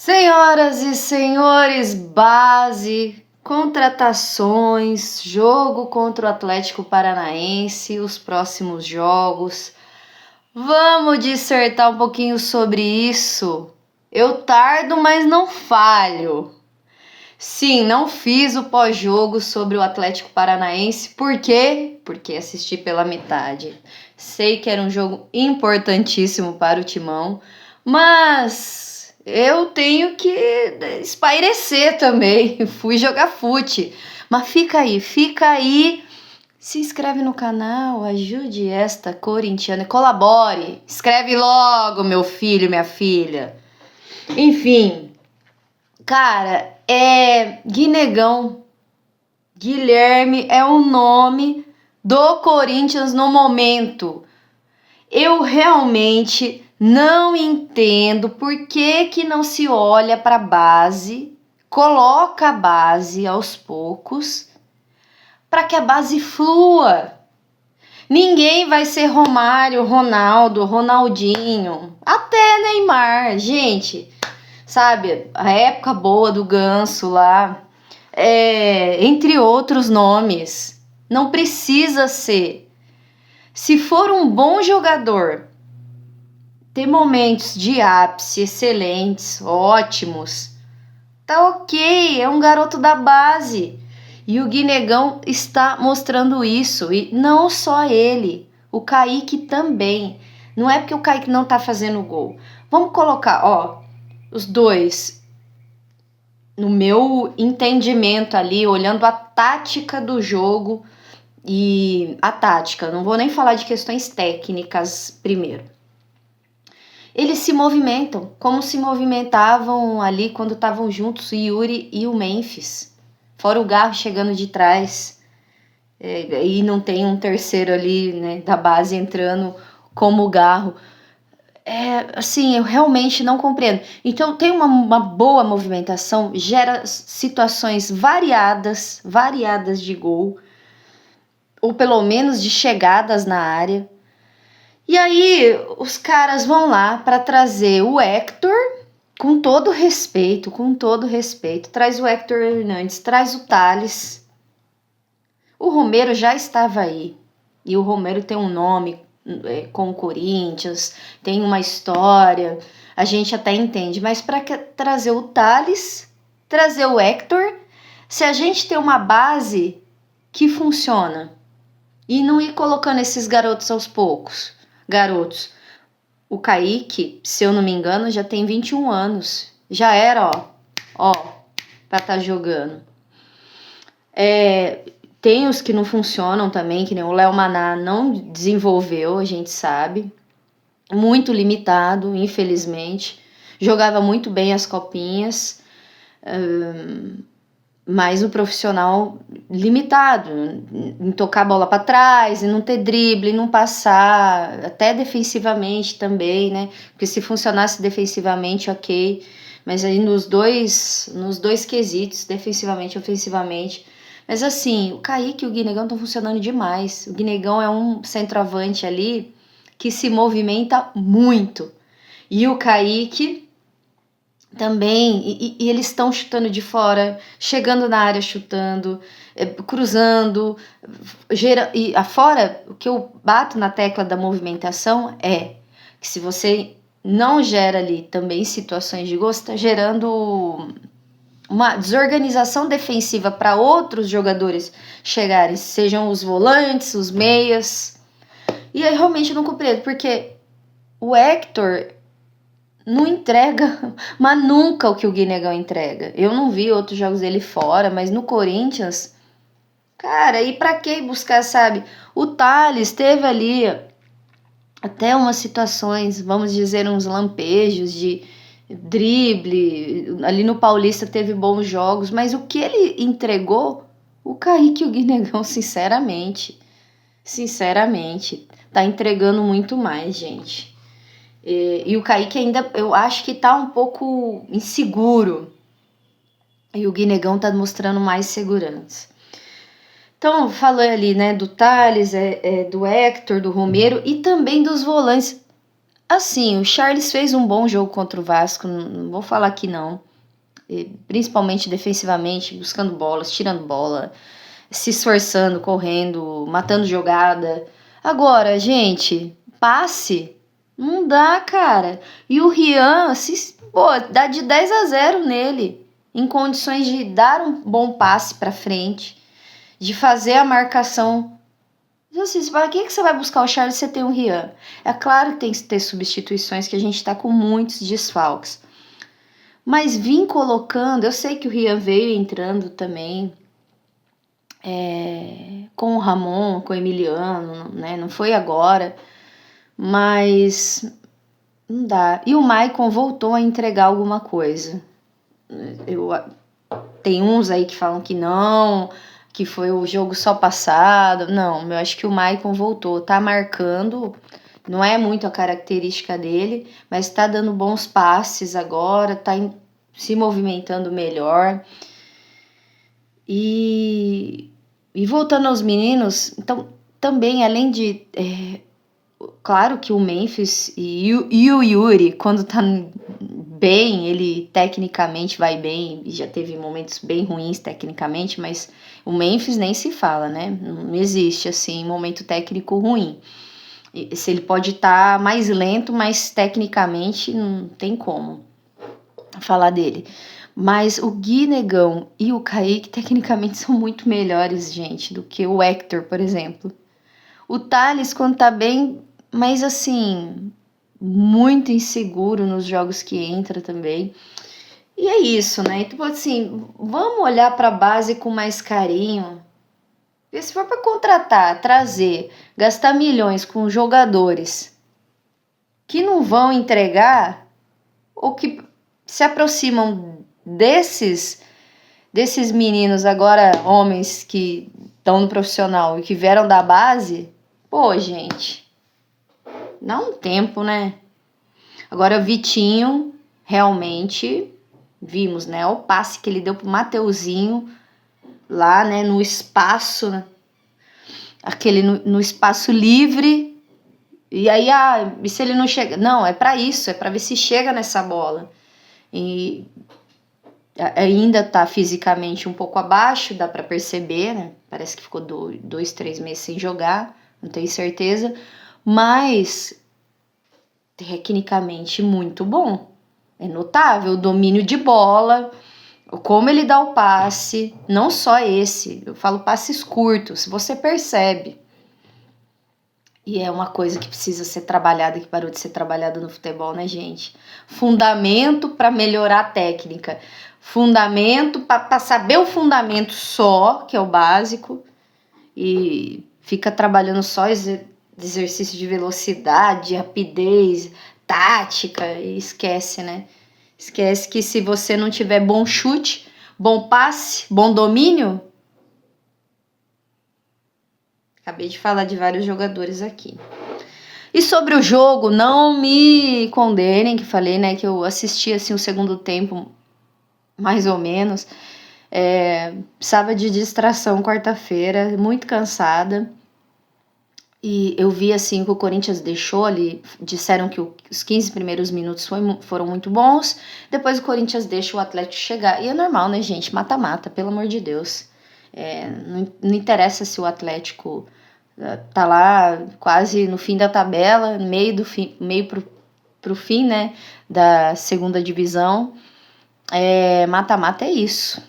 Senhoras e senhores, base, contratações, jogo contra o Atlético Paranaense, os próximos jogos. Vamos dissertar um pouquinho sobre isso. Eu tardo, mas não falho. Sim, não fiz o pós-jogo sobre o Atlético Paranaense. Por quê? Porque assisti pela metade. Sei que era um jogo importantíssimo para o Timão, mas eu tenho que espairecer também. Fui jogar fute. Mas fica aí. Se inscreve no canal, ajude esta corintiana, colabore. Escreve logo, meu filho, minha filha. Enfim, cara, Guinegão. Guilherme é o nome do Corinthians no momento. Eu realmente não entendo por que não se olha para a base, coloca a base aos poucos, para que a base flua. Ninguém vai ser Romário, Ronaldo, Ronaldinho, até Neymar, gente. Sabe, a época boa do Ganso lá, entre outros nomes. Não precisa ser. Se for um bom jogador, ter momentos de ápice excelentes, ótimos, tá ok, é um garoto da base. E o Guinegão está mostrando isso, e não só ele, o Kaique também. Não é porque o Kaique não tá fazendo gol. Vamos colocar, os dois, no meu entendimento ali, olhando a tática do jogo e a tática, não vou nem falar de questões técnicas primeiro. Eles se movimentam como se movimentavam ali quando estavam juntos o Yuri e o Memphis. Fora o Garro chegando de trás. E não tem um terceiro ali, né, da base entrando como o Garro. Assim, eu realmente não compreendo. Então, tem uma boa movimentação, gera situações variadas de gol, ou pelo menos de chegadas na área. E aí, os caras vão lá para trazer o Héctor, com todo respeito, traz o Héctor Hernandes, traz o Thales. O Romero já estava aí, e o Romero tem um nome com o Corinthians, tem uma história, a gente até entende, mas para trazer o Thales, trazer o Héctor, se a gente tem uma base que funciona, e não ir colocando esses garotos aos poucos. Garotos, o Kaique, se eu não me engano, já tem 21 anos. Já era, pra estar jogando. Tem os que não funcionam também, que nem o Léo Maná não desenvolveu, a gente sabe. Muito limitado, infelizmente. Jogava muito bem as copinhas. Mas o profissional limitado, em tocar a bola para trás, em não ter drible, em não passar, até defensivamente também, né? Porque se funcionasse defensivamente, ok, mas aí nos dois quesitos, defensivamente e ofensivamente. Mas assim, o Kaique e o Guinegão estão funcionando demais. O Guinegão é um centroavante ali que se movimenta muito. E o Kaique também, e eles estão chutando de fora, chegando na área chutando, cruzando, e afora, o que eu bato na tecla da movimentação é que se você não gera ali também situações de gol, você está gerando uma desorganização defensiva para outros jogadores chegarem, sejam os volantes, os meias, e aí realmente eu não compreendo, porque o Héctor não entrega, mas nunca o que o Guinegão entrega. Eu não vi outros jogos dele fora, mas no Corinthians, cara, e pra que buscar, sabe? O Thales teve ali até umas situações, vamos dizer, uns lampejos de drible, ali no Paulista teve bons jogos, mas o que ele entregou, o Kaique e o Guinegão, sinceramente, tá entregando muito mais, gente. E o Kaique ainda, eu acho que tá um pouco inseguro. E o Guinegão tá mostrando mais segurança. Então, falou ali, né, do Thales, do Héctor, do Romero e também dos volantes. Assim, o Charles fez um bom jogo contra o Vasco, não vou falar que não. Principalmente defensivamente, buscando bolas, tirando bola, se esforçando, correndo, matando jogada. Agora, gente, passe, não dá, cara. E o Rian, dá de 10-0 nele, em condições de dar um bom passe para frente, de fazer a marcação. Assim, para que você vai buscar o Charles se você tem o Rian? É claro que tem que ter substituições, que a gente tá com muitos desfalques. Mas vim colocando, eu sei que o Rian veio entrando também, com o Ramon, com o Emiliano, né? Não foi agora, mas não dá. E o Maicon voltou a entregar alguma coisa. Tem uns aí que falam que não, que foi o jogo só passado. Não, eu acho que o Maicon voltou, tá marcando. Não é muito a característica dele, mas tá dando bons passes agora, tá se movimentando melhor. E voltando aos meninos, então também, além de. Claro que o Memphis e o Yuri, quando tá bem, ele tecnicamente vai bem, e já teve momentos bem ruins tecnicamente, mas o Memphis nem se fala, né? Não existe assim momento técnico ruim. Se ele pode estar mais lento, mas tecnicamente não tem como falar dele. Mas o Gui Negão e o Kaique tecnicamente são muito melhores, gente, do que o Hector, por exemplo. O Thales, quando tá bem, mas assim, muito inseguro nos jogos que entra também. E é isso, né? Então, assim, vamos olhar para a base com mais carinho. E se for para contratar, trazer, gastar milhões com jogadores que não vão entregar ou que se aproximam desses meninos agora, homens que estão no profissional e que vieram da base, pô, gente, dá um tempo, né? Agora o Vitinho, realmente, vimos, né? O passe que ele deu pro Mateuzinho lá, né? No espaço, né? Aquele no espaço livre. E aí, e se ele não chega? Não, é para isso, é para ver se chega nessa bola. E ainda tá fisicamente um pouco abaixo, dá para perceber, né? Parece que ficou 2-3 meses sem jogar, não tenho certeza, mas tecnicamente muito bom. É notável o domínio de bola, como ele dá o passe, não só esse, eu falo passes curtos, você percebe. E é uma coisa que precisa ser trabalhada, que parou de ser trabalhada no futebol, né, gente? Fundamento para melhorar a técnica. Fundamento para saber o fundamento só, que é o básico. E fica trabalhando só exercício de velocidade, rapidez, tática. E esquece, né? Esquece que se você não tiver bom chute, bom passe, bom domínio... Acabei de falar de vários jogadores aqui. E sobre o jogo, não me condenem, que falei, né, que eu assisti assim o segundo tempo, mais ou menos. Precisava de distração quarta-feira, muito cansada. E eu vi assim que o Corinthians deixou ali, disseram que os 15 primeiros minutos foram muito bons, depois o Corinthians deixa o Atlético chegar. E é normal, né, gente? Mata-mata, pelo amor de Deus. Não interessa se o Atlético tá lá quase no fim da tabela, meio pro fim, né, da segunda divisão. Mata-mata é isso.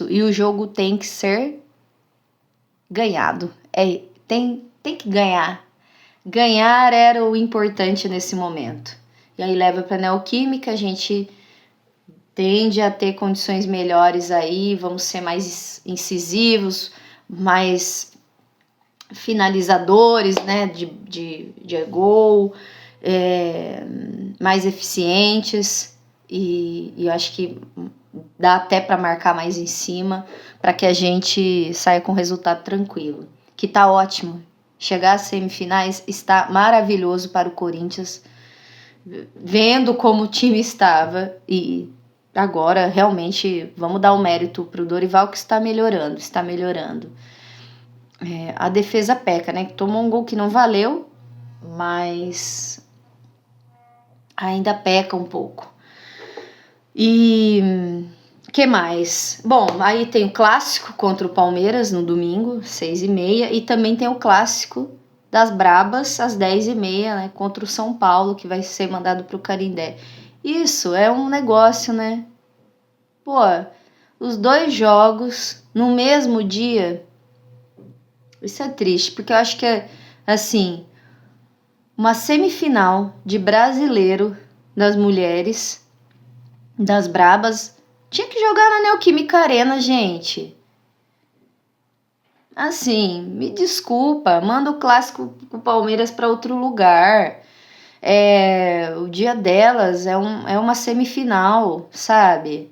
E o jogo tem que ser ganhado. Tem que ganhar. Ganhar era o importante nesse momento. E aí leva para a Neoquímica, a gente tende a ter condições melhores aí, vamos ser mais incisivos, mais finalizadores, né, de gol, mais eficientes, e eu acho que dá até para marcar mais em cima, para que a gente saia com resultado tranquilo, que tá ótimo. Chegar às semifinais está maravilhoso para o Corinthians, vendo como o time estava, e agora realmente vamos dar o mérito pro Dorival, que está melhorando. A defesa peca, né? Que tomou um gol que não valeu, mas ainda peca um pouco. E que mais? Bom, aí tem o clássico contra o Palmeiras no domingo, 6h30, e também tem o clássico das Brabas às 10h30, né, contra o São Paulo, que vai ser mandado pro Canindé. Isso é um negócio, né? Pô, os 2 jogos no mesmo dia, isso é triste, porque eu acho que é, assim, uma semifinal de Brasileiro das mulheres, das Brabas, tinha que jogar na Neoquímica Arena, gente. Assim, me desculpa, manda o clássico do Palmeiras para outro lugar. O dia delas é uma semifinal, sabe?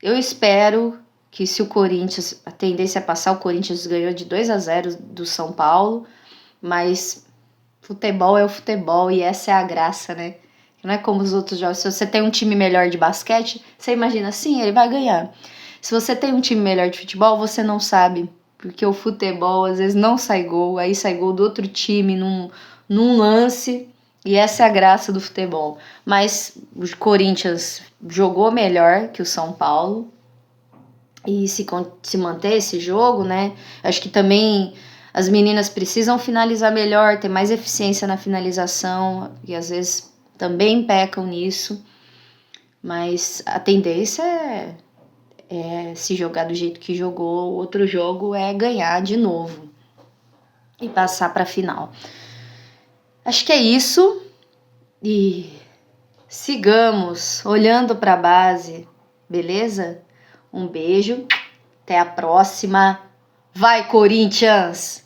Eu espero que, se o Corinthians, a tendência é passar, o Corinthians ganhou de 2-0 do São Paulo, mas futebol é o futebol e essa é a graça, né? Não é como os outros jogos. Se você tem um time melhor de basquete, você imagina, sim, ele vai ganhar. Se você tem um time melhor de futebol, você não sabe, porque o futebol às vezes não sai gol, aí sai gol do outro time num lance, e essa é a graça do futebol. Mas o Corinthians jogou melhor que o São Paulo, e se manter esse jogo, né? Acho que também as meninas precisam finalizar melhor, ter mais eficiência na finalização, e às vezes também pecam nisso, mas a tendência é se jogar do jeito que jogou o outro jogo, é ganhar de novo e passar para a final. Acho que é isso, e sigamos olhando para a base, beleza? Um beijo, até a próxima. Vai, Corinthians!